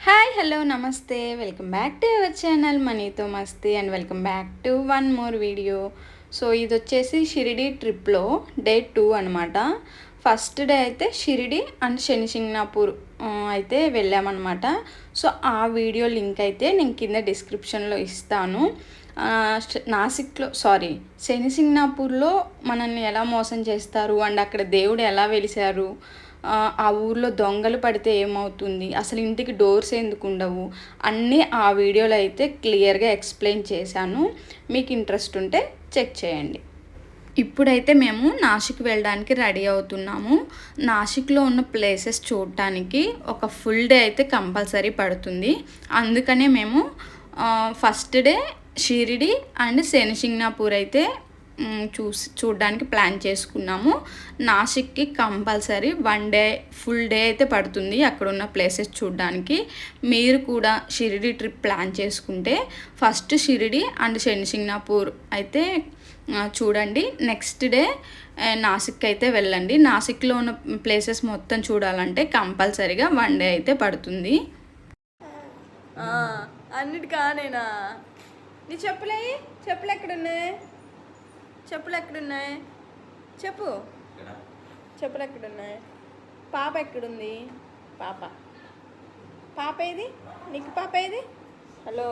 Hi hello నమస్తే welcome back to our channel మనీతో మస్తీ and welcome back to one more video. So ఇది వచ్చేసి షిరిడి ట్రిప్లో డే 2 అనమాట. ఫస్ట్ డే అయితే షిరిడి అండ్ శనిసింగ్నాపూర్ అయితే వెళ్ళామన్నమాట. సో ఆ వీడియో లింక్ అయితే నేను కింద డిస్క్రిప్షన్లో ఇస్తాను. శనిసింగ్నాపూర్లో మనల్ని ఎలా మోసం చేస్తారు అండ్ అక్కడ దేవుడు ఎలా వెలిశారు, ఆ ఊర్లో దొంగలు పడితే ఏమవుతుంది, అసలు ఇంటికి డోర్స్ ఎందుకు ఉండవు, అన్నీ ఆ వీడియోలో అయితే క్లియర్గా ఎక్స్ప్లెయిన్ చేశాను. మీకు ఇంట్రెస్ట్ ఉంటే చెక్ చేయండి. ఇప్పుడైతే మేము నాసిక్ వెళ్ళడానికి రెడీ అవుతున్నాము. నాసిక్లో ఉన్న ప్లేసెస్ చూడటానికి ఒక ఫుల్ డే అయితే కంపల్సరీ పడుతుంది. అందుకనే మేము first day Shirdi and Shanishingnapur అయితే చూడడానికి ప్లాన్ చేసుకున్నాము. నాసిక్కి కంపల్సరీ 1 డే ఫుల్ డే అయితే పడుతుంది అక్కడ ఉన్న ప్లేసెస్ చూడడానికి. మీరు కూడా షిరిడి ట్రిప్ ప్లాన్ చేసుకుంటే ఫస్ట్ షిరిడి అండ్ శనిసింగ్నాపూర్ అయితే చూడండి. నెక్స్ట్ డే నాసిక్ అయితే వెళ్ళండి. నాసిక్లో ఉన్న ప్లేసెస్ మొత్తం చూడాలంటే కంపల్సరీగా 1 డే అయితే పడుతుంది. అన్నిటికానేనా నీ చెప్పులు ఎక్కడున్నాయి? చెప్పులు ఎక్కడున్నాయి? చెప్పులు ఎక్కడున్నాయి? పాప ఎక్కడుంది? పాప ఏది? నీకు పాప ఏది? హలో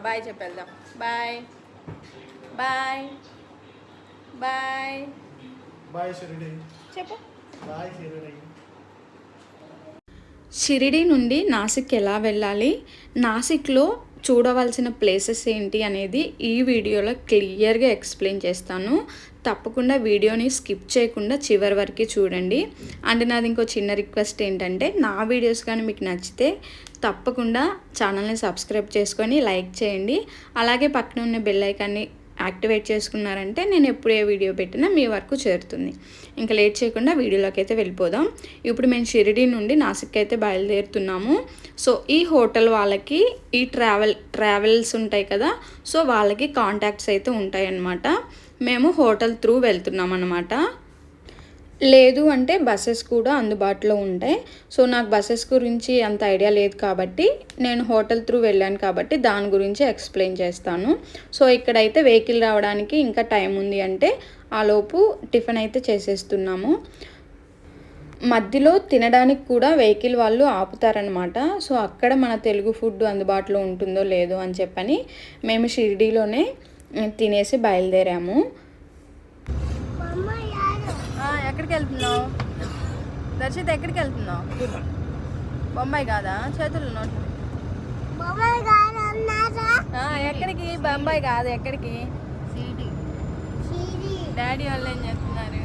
బాయ్ చెప్పేద్దాం. Bye bye bye bye Shirdi చెప్పు. బాయ్ షిరిడి. షిరిడి నుండి నాసిక్ ఎలా వెళ్ళాలి, నాసిక్లో చూడవలసిన ప్లేసెస్ ఏంటి అనేది ఈ వీడియోలో క్లియర్గా ఎక్స్ప్లెయిన్ చేస్తాను. తప్పకుండా వీడియోని స్కిప్ చేయకుండా చివరి వరకు చూడండి. అండ్ నాది ఇంకో చిన్న రిక్వెస్ట్ ఏంటంటే, నా వీడియోస్ కానీ మీకు నచ్చితే తప్పకుండా ఛానల్ని సబ్స్క్రైబ్ చేసుకొని లైక్ చేయండి. అలాగే పక్కన ఉన్న బెల్ ఐకాన్ని యాక్టివేట్ చేసుకున్నారంటే నేను ఎప్పుడు ఏ వీడియో పెట్టినా మీ వరకు చేరుతుంది. ఇంకా లేట్ చేయకుండా వీడియోలోకి అయితే వెళ్ళిపోదాం. ఇప్పుడు మేము షిరిడి నుండి నాసిక్ అయితే బయలుదేరుతున్నాము. సో ఈ హోటల్ వాళ్ళకి ఈ ట్రావెల్స్ ఉంటాయి కదా, సో వాళ్ళకి కాంటాక్ట్స్ అయితే ఉంటాయన్నమాట. మేము హోటల్ త్రూ వెళ్తున్నాం అన్నమాట. లేదు అంటే బస్సెస్ కూడా అందుబాటులో ఉంటాయి. సో నాకు బస్సెస్ గురించి అంత ఐడియా లేదు కాబట్టి నేను హోటల్ త్రూ వెళ్ళాను కాబట్టి దాని గురించి ఎక్స్ప్లెయిన్ చేస్తాను. సో ఇక్కడైతే వెహికల్ రావడానికి ఇంకా టైం ఉంది అంటే ఆలోపు టిఫిన్ అయితే చేసేస్తున్నాము. మధ్యలో తినడానికి కూడా వెహికల్ వాళ్ళు ఆపుతారనమాట. సో అక్కడ మన తెలుగు ఫుడ్ అందుబాటులో ఉంటుందో లేదో అని చెప్పని మేము షిరిడీలోనే తినేసి బయలుదేరాము. ఎక్కడికి వెళ్తున్నావు దర్శిత్? ఎక్కడికి వెళ్తున్నావు? బొంబాయి కాదా? చేతులు నోట్. ఎక్కడికి? బొంబాయి కాదు, ఎక్కడికి? డాడీ వాళ్ళు ఏం చేస్తున్నారు?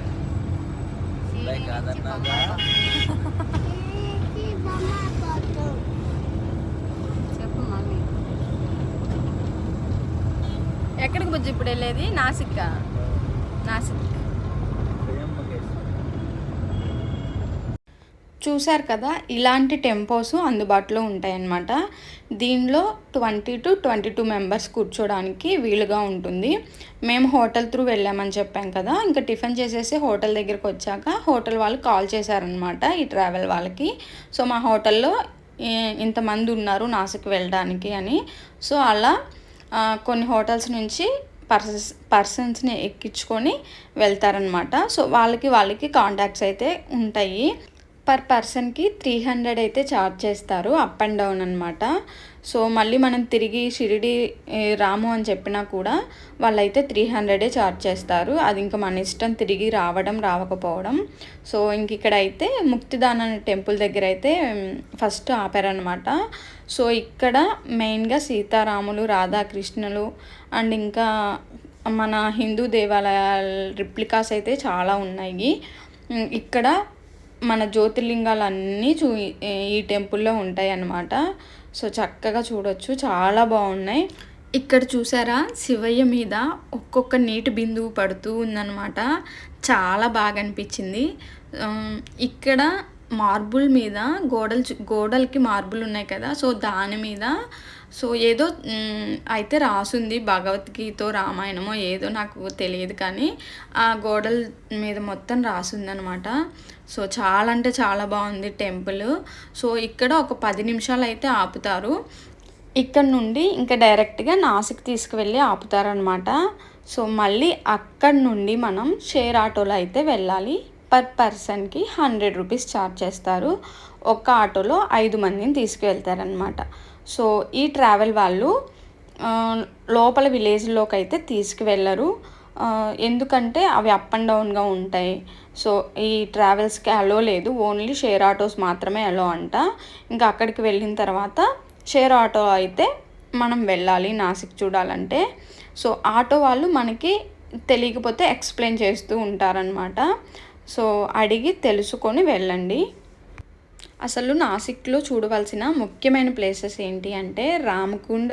చెప్పు మమ్మీ. ఎక్కడికి బుజ్జి ఇప్పుడు వెళ్ళేది? నాసిక్. చూశారు కదా, ఇలాంటి టెంపోస్ అందుబాటులో ఉంటాయన్నమాట. దీనిలో 20 to 22 మెంబర్స్ కూర్చోడానికి వీలుగా ఉంటుంది. మేము హోటల్ త్రూ వెళ్ళామని చెప్పాం కదా, ఇంకా టిఫిన్ చేసేసి హోటల్ దగ్గరికి వచ్చాక హోటల్ వాళ్ళు కాల్ చేశారనమాట ఈ ట్రావెల్ వాళ్ళకి. సో మా హోటల్లో ఇంతమంది ఉన్నారు నాసిక్ వెళ్ళడానికి అని. సో అలా కొన్ని హోటల్స్ నుంచి పర్సన్స్ని ఎక్కించుకొని వెళ్తారనమాట. సో వాళ్ళకి కాంటాక్ట్స్ అయితే ఉంటాయి. పర్ పర్సన్కి 300 అయితే ఛార్జ్ చేస్తారు, అప్ అండ్ డౌన్ అనమాట. సో మళ్ళీ మనం తిరిగి షిరిడి రాము అని చెప్పినా కూడా వాళ్ళైతే 300 ఛార్జ్ చేస్తారు. అది ఇంకా మన ఇష్టం తిరిగి రావడం రావకపోవడం. సో ఇంక ఇక్కడ అయితే ముక్తిదాన టెంపుల్ దగ్గర అయితే ఫస్ట్ ఆపారనమాట. సో ఇక్కడ మెయిన్గా సీతారాములు, రాధాకృష్ణులు అండ్ ఇంకా మన హిందూ దేవాలయాల రిప్లికాస్ అయితే చాలా ఉన్నాయి. ఇక్కడ మన జ్యోతిర్లింగాలన్నీ ఈ టెంపుల్లో ఉంటాయి అన్నమాట. సో చక్కగా చూడొచ్చు, చాలా బాగున్నాయి. ఇక్కడ చూసారా, శివయ్య మీద ఒక్కొక్క నీటి బిందువు పడుతూ ఉందన్నమాట. చాలా బాగా అనిపించింది. ఇక్కడ మార్బుల్ మీద గోడలకి మార్బుల్ ఉన్నాయి కదా, సో దాని మీద సో ఏదో అయితే రాసుంది, భగవద్గీత రామాయణమో ఏదో నాకు తెలియదు, కానీ ఆ గోడల మీద మొత్తం రాసుందనమాట. సో చాలా అంటే చాలా బాగుంది టెంపుల్. సో ఇక్కడ ఒక 10 నిమిషాలు అయితే ఆపుతారు. ఇక్కడ నుండి ఇంకా డైరెక్ట్గా నాసిక్ తీసుకువెళ్ళి ఆపుతారనమాట. సో మళ్ళీ అక్కడి నుండి మనం షేర్ ఆటోలో అయితే వెళ్ళాలి. పర్ పర్సన్కి 100 రూపీస్ ఛార్జ్ చేస్తారు. ఒక్క ఆటోలో 5 మందిని తీసుకువెళ్తారనమాట. సో ఈ ట్రావెల్ వాళ్ళు లోపల విలేజ్లోకి అయితే తీసుకువెళ్ళరు, ఎందుకంటే అవి అప్ అండ్ డౌన్గా ఉంటాయి. సో ఈ ట్రావెల్స్కి అలో లేదు, ఓన్లీ షేర్ ఆటోస్ మాత్రమే అలో అంట. ఇంకా అక్కడికి వెళ్ళిన తర్వాత షేర్ ఆటో అయితే మనం వెళ్ళాలి నాసిక్ చూడాలంటే. సో ఆటో వాళ్ళు మనకి తెలియకపోతే ఎక్స్ప్లెయిన్ చేస్తూ ఉంటారనమాట. సో అడిగి తెలుసుకొని వెళ్ళండి. అసలు నాసిక్లో చూడవలసిన ముఖ్యమైన ప్లేసెస్ ఏంటి అంటే రామకుండ్,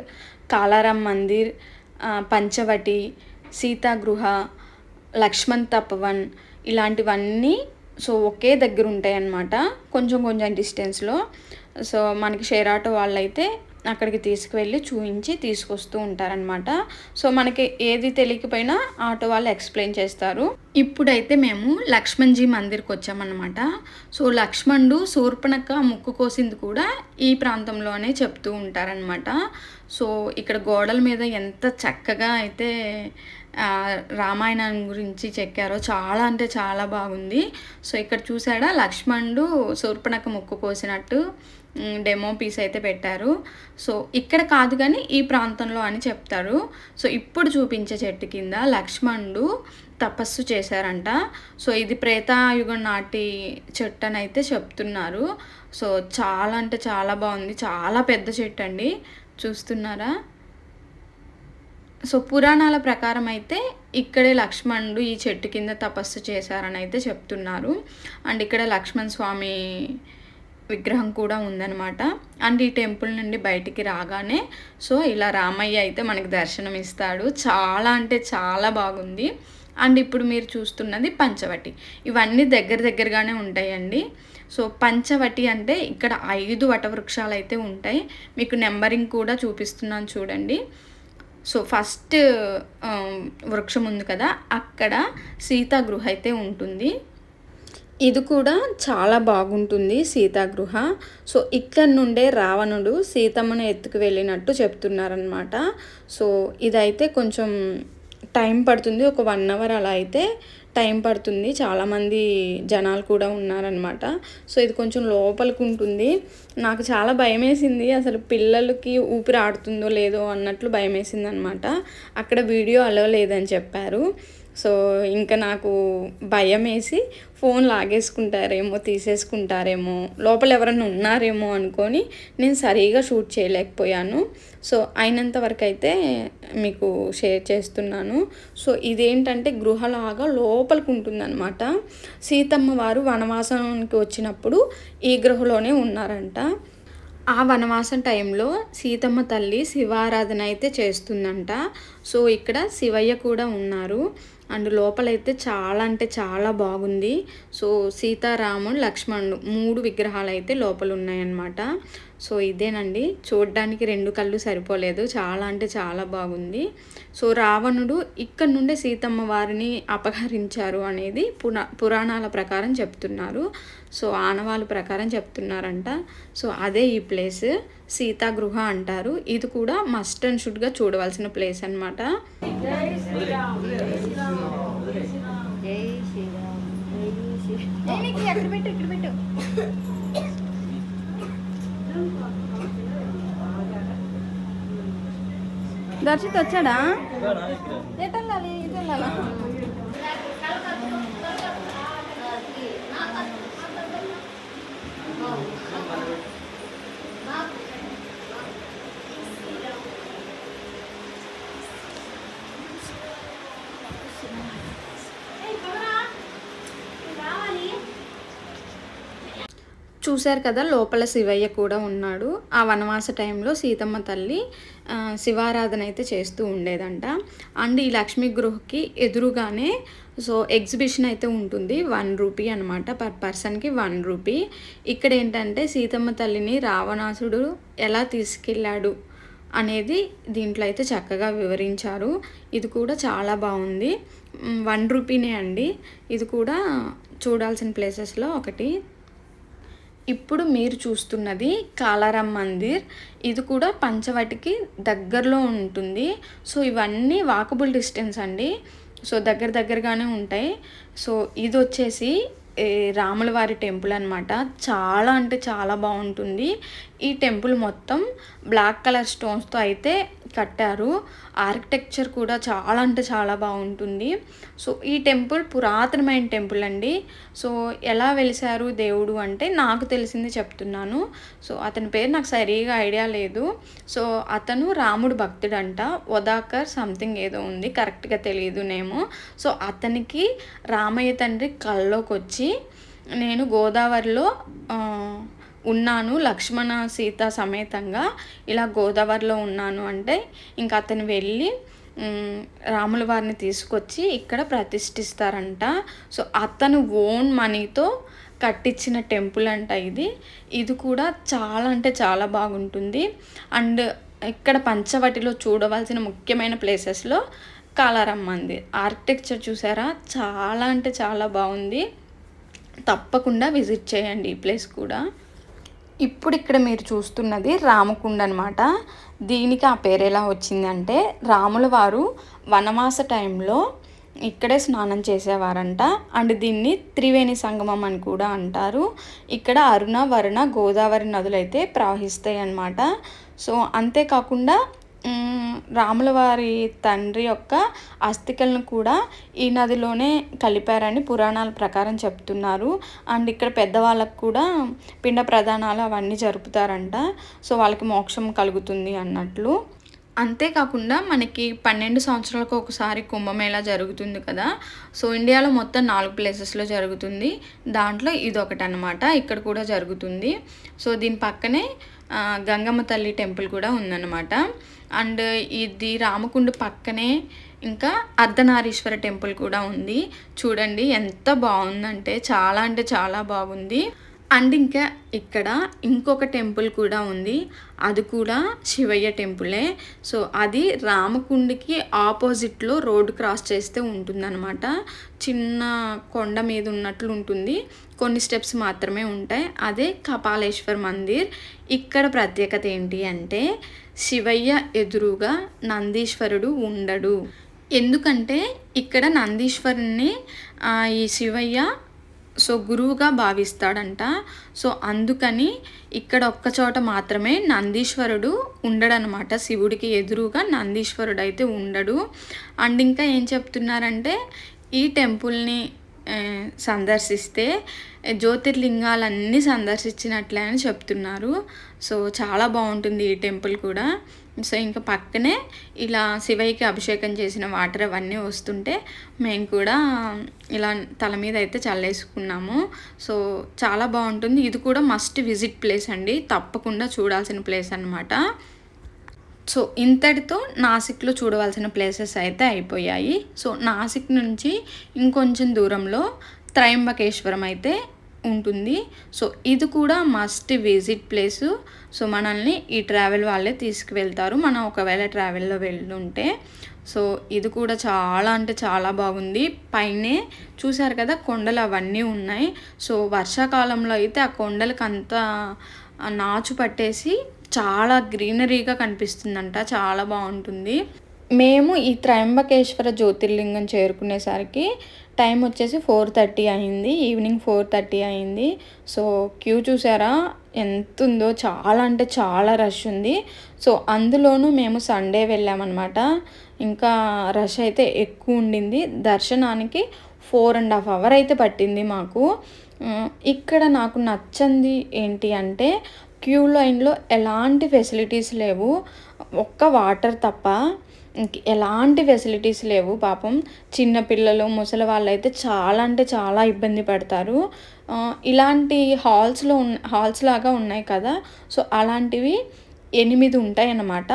కాలారాం మందిర్, పంచవటి, సీతాగృహ, లక్ష్మణ్ తపవన్ ఇలాంటివన్నీ సో ఒకే దగ్గర ఉంటాయి అన్నమాట, కొంచెం కొంచెం డిస్టెన్స్లో. సో మనకి షేర్ ఆటో వాళ్ళైతే అక్కడికి తీసుకువెళ్ళి చూపించి తీసుకొస్తూ ఉంటారనమాట. సో మనకి ఏది తెలియకపోయినా ఆటో వాళ్ళు ఎక్స్ప్లెయిన్ చేస్తారు. ఇప్పుడైతే మేము లక్ష్మణ్జీ మందిర్కి వచ్చామన్నమాట. సో లక్ష్మణుడు శూర్పణఖ ముక్కు కోసింది కూడా ఈ ప్రాంతంలోనే చెప్తూ ఉంటారనమాట. సో ఇక్కడ గోడల మీద ఎంత చక్కగా అయితే రామాయణం గురించి చెక్కారో, చాలా అంటే చాలా బాగుంది. సో ఇక్కడ చూసాడా లక్ష్మణుడు శూర్పణఖ ముక్కు కోసినట్టు డెమో పీస్ అయితే పెట్టారు. సో ఇక్కడ కాదు కానీ ఈ ప్రాంతంలో అని చెప్తారు. సో ఇప్పుడు చూపించే చెట్టు కింద లక్ష్మణుడు తపస్సు చేశారంట. సో ఇది త్రేతాయుగం నాటి చెట్టు అని అయితే చెప్తున్నారు. సో చాలా అంటే చాలా బాగుంది, చాలా పెద్ద చెట్టు అండి, చూస్తున్నారా. సో పురాణాల ప్రకారం అయితే ఇక్కడే లక్ష్మణుడు ఈ చెట్టు కింద తపస్సు చేశారని అయితే చెప్తున్నారు. అండ్ ఇక్కడ లక్ష్మణ్ స్వామి విగ్రహం కూడా ఉందన్నమాట. అండ్ ఈ టెంపుల్ నుండి బయటికి రాగానే సో ఇలా రామయ్య అయితే మనకి దర్శనం ఇస్తాడు. చాలా అంటే చాలా బాగుంది. అండ్ ఇప్పుడు మీరు చూస్తున్నది పంచవటి. ఇవన్నీ దగ్గరగానే ఉంటాయండి. సో పంచవటి అంటే ఇక్కడ 5 వటవృక్షాలు అయితే ఉంటాయి. మీకు నెంబరింగ్ కూడా చూపిస్తున్నాను చూడండి. సో ఫస్ట్ వృక్షం ఉంది కదా, అక్కడ సీతాగృహ అయితే ఉంటుంది. ఇది కూడా చాలా బాగుంటుంది సీతాగృహ. సో ఇక్కడ నుండే రావణుడు సీతమ్మను ఎత్తుకు వెళ్ళినట్టు చెప్తున్నారనమాట. సో ఇదైతే కొంచెం టైం పడుతుంది, ఒక 1 అవర్ అలా అయితే టైం పడుతుంది. చాలామంది జనాలు కూడా ఉన్నారనమాట. సో ఇది కొంచెం లోపలికి ఉంటుంది. నాకు చాలా భయం వేసింది, అసలు పిల్లలకి ఊపిరి ఆడుతుందో లేదో అన్నట్లు భయం వేసింది అనమాట. అక్కడ వీడియో అలో లేదని చెప్పారు. సో ఇంకా నాకు భయం వేసి ఫోన్ లాగేసుకుంటారేమో, తీసేసుకుంటారేమో, లోపల ఎవరైనా ఉన్నారేమో అనుకొని నేను సరిగా షూట్ చేయలేకపోయాను. సో అయినంత వరకు అయితే మీకు షేర్ చేస్తున్నాను. సో ఇదేంటంటే గృహలాగా లోపలికి ఉంటుందన్నమాట. సీతమ్మ వారు వనవాసానికి వచ్చినప్పుడు ఈ గృహలోనే ఉన్నారంట. ఆ వనవాసం టైంలో సీతమ్మ తల్లి శివారాధన అయితే చేస్తుందంట. సో ఇక్కడ శివయ్య కూడా ఉన్నారు. అండ్ లోపలైతే చాలా అంటే చాలా బాగుంది. సో సీతారాముడు, లక్ష్మణుడు 3 విగ్రహాలు అయితే లోపల ఉన్నాయన్నమాట. సో ఇదేనండి, చూడడానికి 2 కళ్ళు సరిపోలేదు, చాలా అంటే చాలా బాగుంది. సో రావణుడు ఇక్కడ నుండే సీతమ్మ వారిని అపహరించారు అనేది పురాణాల ప్రకారం చెప్తున్నారు. సో ఆనవాళ్ళ ప్రకారం చెప్తున్నారంట. సో అదే ఈ ప్లేస్ సీతాగృహ అంటారు. ఇది కూడా మస్ట్ అండ్ షుడ్గా చూడవలసిన ప్లేస్ అనమాట. దర్శిత్ వచ్చాడా? చూశారు కదా, లోపల శివయ్య కూడా ఉన్నాడు. ఆ వనవాస టైంలో సీతమ్మ తల్లి శివారాధన అయితే చేస్తూ ఉండేదంట. అండ్ ఈ లక్ష్మీ గృహకి ఎదురుగానే ఎగ్జిబిషన్ అయితే ఉంటుంది. 1 రూపీ అనమాట, పర్ పర్సన్కి 1 రూపీ. ఇక్కడ ఏంటంటే సీతమ్మ తల్లిని రావణాసుడు ఎలా తీసుకెళ్ళాడు అనేది దీంట్లో అయితే చక్కగా వివరించారు. ఇది కూడా చాలా బాగుంది. 1 రూపీనే అండి. ఇది కూడా చూడాల్సిన ప్లేసెస్లో ఒకటి. ఇప్పుడు మీరు చూస్తున్నది కాలారాం మందిర్. ఇది కూడా పంచవటికి దగ్గరలో ఉంటుంది. ఇవన్నీ వాకబుల్ డిస్టెన్స్ అండి. దగ్గర దగ్గరగానే ఉంటాయి. ఇది వచ్చేసి రాముల వారి టెంపుల్ అనమాట. చాలా అంటే చాలా బాగుంటుంది. ఈ టెంపుల్ మొత్తం బ్లాక్ కలర్ స్టోన్స్తో అయితే కట్టారు. ఆర్కిటెక్చర్ కూడా చాలా అంటే చాలా బాగుంటుంది. ఈ టెంపుల్ పురాతనమైన టెంపుల్ అండి. ఎలా వెలిసారు దేవుడు అంటే నాకు తెలిసింది చెప్తున్నాను. అతని పేరు నాకు సరిగా ఐడియా లేదు. అతను రాముడు భక్తుడంట. వదాకర్ సంథింగ్ ఏదో ఉంది, కరెక్ట్గా తెలియదు నేము. అతనికి రామయ్య తండ్రి కల్లోకి వచ్చి నేను గోదావరిలో ఉన్నాను, లక్ష్మణ సీత సమేతంగా ఇలా గోదావరిలో ఉన్నాను అంటే ఇంకా అతను వెళ్ళి రాముల వారిని తీసుకొచ్చి ఇక్కడ ప్రతిష్ఠిస్తారంట. అతను ఓన్ మనీతో కట్టించిన టెంపుల్ అంట ఇది. ఇది కూడా చాలా అంటే చాలా బాగుంటుంది. అండ్ ఇక్కడ పంచవటిలో చూడవలసిన ముఖ్యమైన ప్లేసెస్లో కాలారాం మందిర్. ఆర్కిటెక్చర్ చూసారా, చాలా అంటే చాలా బాగుంది. తప్పకుండా విజిట్ చేయండి ఈ ప్లేస్ కూడా. ఇప్పుడు ఇక్కడ మీరు చూస్తున్నది రామకుండ అనమాట. దీనికి ఆ పేరు ఎలా వచ్చిందంటే రాముల వారు వనవాస టైంలో ఇక్కడే స్నానం చేసేవారంట. అండ్ దీన్ని త్రివేణి సంగమం అని కూడా అంటారు. ఇక్కడ అరుణ, వరుణ, గోదావరి నదులు అయితే ప్రవహిస్తాయి అన్నమాట. అంతేకాకుండా రాముల వారి తండ్రి యొక్క అస్థికలను కూడా ఈ నదిలోనే కలిపారని పురాణాల ప్రకారం చెప్తున్నారు. అండ్ ఇక్కడ పెద్దవాళ్ళకు కూడా పిండ ప్రదానాలు అవన్నీ జరుపుతారంట. వాళ్ళకి మోక్షం కలుగుతుంది అన్నట్లు. అంతేకాకుండా మనకి 12 సంవత్సరాలకు ఒకసారి కుంభమేళా జరుగుతుంది కదా. ఇండియాలో మొత్తం 4 ప్లేసెస్లో జరుగుతుంది. దాంట్లో ఇదొకటి అనమాట. ఇక్కడ కూడా జరుగుతుంది. దీని పక్కనే గంగమ్మ తల్లి టెంపుల్ కూడా ఉందన్నమాట. అండ్ ఇది రామకుండ పక్కనే ఇంకా అర్ధనారీశ్వర టెంపుల్ కూడా ఉంది. చూడండి ఎంత బాగుందంటే చాలా అంటే చాలా బాగుంది. అండ్ ఇంకా ఇక్కడ ఇంకొక టెంపుల్ కూడా ఉంది. అది కూడా శివయ్య టెంపులే. అది రామకుండకి ఆపోజిట్లో రోడ్ క్రాస్ చేస్తే ఉంటుందన్నమాట. చిన్న కొండ మీద ఉన్నట్లు ఉంటుంది. కొన్ని స్టెప్స్ మాత్రమే ఉంటాయి. అదే కపాలేశ్వర్ మందిర్. ఇక్కడ ప్రత్యేకత ఏంటి అంటే శివయ్య ఎదురుగా నందీశ్వరుడు ఉండడు. ఎందుకంటే ఇక్కడ నందీశ్వరుని ఈ శివయ్య గురువుగా భావిస్తాడంట. అందుకని ఇక్కడ ఒక్క చోట మాత్రమే నందీశ్వరుడు ఉండడనమాట. శివుడికి ఎదురుగా నందీశ్వరుడు అయితే ఉండడు. అండ్ ఇంకా ఏం చెప్తున్నారంటే ఈ టెంపుల్ని సందర్శిస్తే జ్యోతిర్లింగాలన్నీ సందర్శించినట్లే అని చెప్తున్నారు. చాలా బాగుంటుంది ఈ టెంపుల్ కూడా. ఇంకా పక్కనే ఇలా శివయ్యకి అభిషేకం చేసిన వాటర్ అవన్నీ వస్తుంటే మేము కూడా ఇలా తల మీద అయితే చల్లేసుకున్నాము. చాలా బాగుంటుంది. ఇది కూడా మస్ట్ విజిట్ ప్లేస్ అండి, తప్పకుండా చూడాల్సిన ప్లేస్ అన్నమాట. ఇంతటితో నాసిక్లో చూడవలసిన ప్లేసెస్ అయితే అయిపోయాయి. నాసిక్ నుంచి ఇంకొంచెం దూరంలో త్రయంబకేశ్వరం అయితే ఉంటుంది. ఇది కూడా మస్ట్ విజిట్ ప్లేసు. మనల్ని ఈ ట్రావెల్ వాళ్ళే తీసుకువెళ్తారు మనం ఒకవేళ ట్రావెల్లో వెళ్ళుంటే. ఇది కూడా చాలా అంటే చాలా బాగుంది. పైనే చూసారు కదా కొండలు అవన్నీ ఉన్నాయి. వర్షాకాలంలో అయితే ఆ కొండలకు అంతా నాచు పట్టేసి చాలా గ్రీనరీగా కనిపిస్తుందంట. చాలా బాగుంటుంది. మేము ఈ త్రయంబకేశ్వర జ్యోతిర్లింగం చేరుకునేసరికి టైం వచ్చేసి 4:30 అయింది. ఈవినింగ్ 4:30 అయింది. క్యూ చూసారా ఎంత ఉందో, చాలా అంటే చాలా రష్ ఉంది. అందులోనూ మేము సండే వెళ్ళామన్నమాట. ఇంకా రష్ అయితే ఎక్కువ ఉండింది. దర్శనానికి 4.5 hours అయితే పట్టింది మాకు. ఇక్కడ నాకు నచ్చింది ఏంటి అంటే క్యూ లైన్లో ఎలాంటి ఫెసిలిటీస్ లేవు, ఒక్క వాటర్ తప్ప. ఎలాంటి ఫెసిలిటీస్ లేవు పాపం. చిన్న పిల్లలు, ముసలి వాళ్ళైతే చాలా అంటే చాలా ఇబ్బంది పడతారు. ఇలాంటి హాల్స్ లాగా ఉన్నాయి కదా! సో, అలాంటివి 8 ఉంటాయన్నమాట.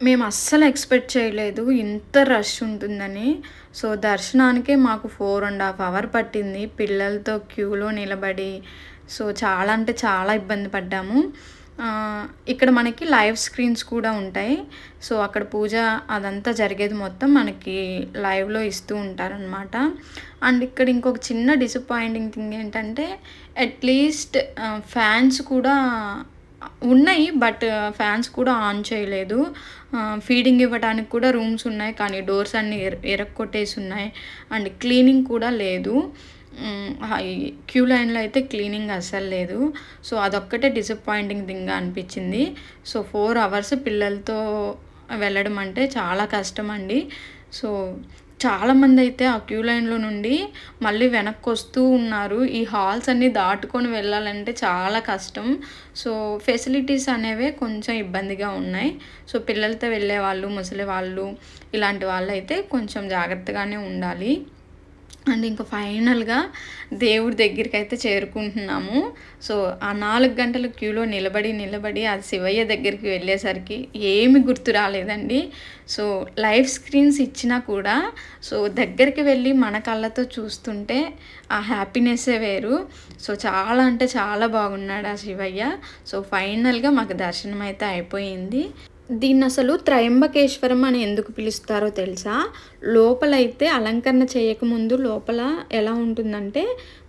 మేము అస్సలు ఎక్స్‌పెక్ట్ చేయలేదు ఇంత రష్ ఉంటుందని. సో, దర్శనానికే మాకు 4½ అవర్ పట్టింది. పిల్లలతో క్యూలో నిలబడి, సో, చాలా అంటే చాలా ఇబ్బంది పడ్డాము. ఇక్కడ మనకి లైవ్ స్క్రీన్స్ కూడా ఉంటాయి. సో, అక్కడ పూజ అదంతా జరిగేది మొత్తం మనకి లైవ్‌లో ఇస్తూ ఉంటారనమాట. అండ్ ఇక్కడ ఇంకొక చిన్న డిసప్పాయింటింగ్ థింగ్ ఏంటంటే, అట్‌లీస్ట్ ఫ్యాన్స్ కూడా ఉన్నాయి. బట్ ఫ్యాన్స్ కూడా ఆన్ చేయలేదు. ఫీడింగ్ ఇవ్వడానికి కూడా రూమ్స్ ఉన్నాయి. కానీ డోర్స్ అన్నీ ఇరక్కొట్టేసి ఉన్నాయి. అండ్ క్లీనింగ్ కూడా లేదు. ఈ క్యూ లైన్‌లో అయితే క్లీనింగ్ అస్సలు లేదు. సో, అదొక్కటే డిసప్పాయింటింగ్ థింగ్‌గా అనిపించింది. సో, 4 అవర్స్ పిల్లలతో వెళ్ళడం అంటే చాలా కష్టమండి. సో, చాలామందైతే ఆ క్యూ లైన్‌లో నుండి మళ్ళీ వెనక్కొస్తూ ఉన్నారు. ఈ హాల్స్ అన్నీ దాటుకొని వెళ్ళాలంటే చాలా కష్టం. సో, ఫెసిలిటీస్ అనేవే కొంచెం ఇబ్బందిగా ఉన్నాయి. సో, పిల్లలతో వెళ్ళేవాళ్ళు, ముసలి వాళ్ళు ఇలాంటి వాళ్ళైతే కొంచెం జాగ్రత్తగానే ఉండాలి. అండ్ ఇంకా ఫైనల్‌గా దేవుడి దగ్గరికైతే చేరుకుంటున్నాము. సో, ఆ 4 గంటలు క్యూలో నిలబడి ఆ శివయ్య దగ్గరికి వెళ్ళేసరికి ఏమి గుర్తు రాలేదండి. సో, లైవ్ స్క్రీన్స్ ఇచ్చినా కూడా సో, దగ్గరికి వెళ్ళి మన కళ్ళతో చూస్తుంటే ఆ హ్యాపీనెస్సే వేరు. సో, చాలా అంటే చాలా బాగున్నాడు ఆ శివయ్య. సో, ఫైనల్‌గా మాకు దర్శనం అయితే అయిపోయింది. దీన్నసలు త్రయంబకేశ్వరం అని ఎందుకు పిలుస్తారో తెలుసా? లోపలైతే అలంకరణ చేయకముందు లోపల ఎలా ఉంటుందంటే,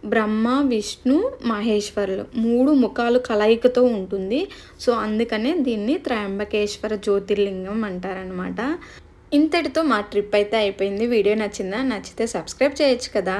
బ్రహ్మ, విష్ణు, మహేశ్వరులు 3 ముఖాలు కలయికతో ఉంటుంది. సో, అందుకనే దీన్ని త్రయంబకేశ్వర జ్యోతిర్లింగం అంటారనమాట. ఇంతటితో మా ట్రిప్ అయితే అయిపోయింది. వీడియో నచ్చిందా? నచ్చితే సబ్స్క్రైబ్ చేయొచ్చు కదా!